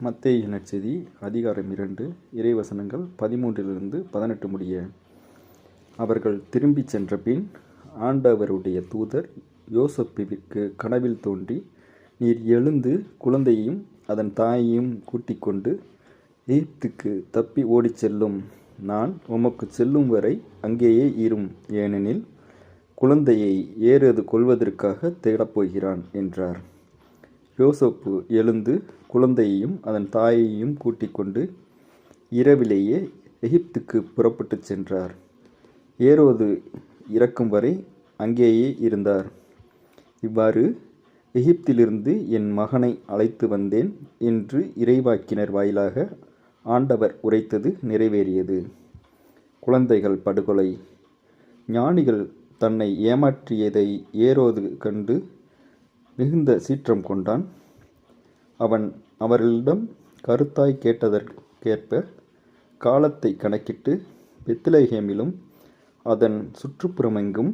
மத்தேயு நற்செய்தி அதிகாரம் 2 இறைவசனங்கள் 13-18 முடிய. அவர்கள் திரும்பிச் சென்றபின் ஆண்டவருடைய தூதர் யோசேப்புவிற்கு கனவில் தோன்றி, நீர் எழுந்து குழந்தையையும் அதன் தாயையும் கூட்டிக் கொண்டு எகிப்துக்கு தப்பி ஓடிச் செல்லும். நான் உமக்குச் செல்லும் வரை அங்கேயே இரும், ஏனெனில் குழந்தையை ஏரோது கொல்வதற்காக தேடப்போகிறான் என்றார். யோசேப்பு எழுந்து குழந்தையையும் அதன் தாயையும் கூட்டிக் கொண்டு இரவிலேயே எகிப்துக்கு புறப்பட்டுச் சென்றார். ஏரோது இறக்கும் வரை அங்கேயே இருந்தார். இவ்வாறு எகிப்திலிருந்து என் மகனை அழைத்து வந்தேன் என்று இறைவாக்கினர் வாயிலாக ஆண்டவர் உரைத்தது நிறைவேறியது. குழந்தைகள் படுகொலை. ஞானிகள் தன்னை ஏமாற்றியதை ஏரோது கண்டு மிகுந்த சீற்றம் கொண்டான். அவன் அவர்களிடம் கருத்தாய் கேட்டதற்கேற்ப காலத்தை கணக்கிட்டு பெத்லகேமிலும் அதன் சுற்றுப்புறமெங்கும்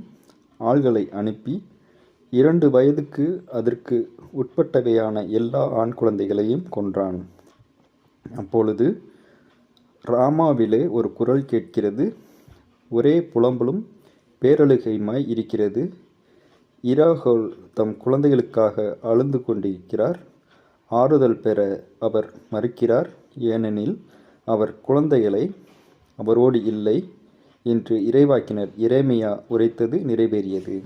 ஆள்களை அனுப்பி 2 வயதுக்கு அதற்கு உட்பட்டவையான எல்லா ஆண் குழந்தைகளையும் கொன்றான். அப்பொழுது ராமாவிலே ஒரு குரல் கேட்கிறது, ஒரே புலம்பலும் பேரழுகையுமாய் இருக்கிறது. இராகேல் தம் குழந்தைகளுக்காக அழுது கொண்டிருக்கிறார். ஆறுதல் பெற அவர் மறுக்கிறார், ஏனெனில் அவர் குழந்தைகளை அவரோடு இல்லை என்று இறைவாக்கினர் எரேமியா உரைத்தது நிறைவேறியது.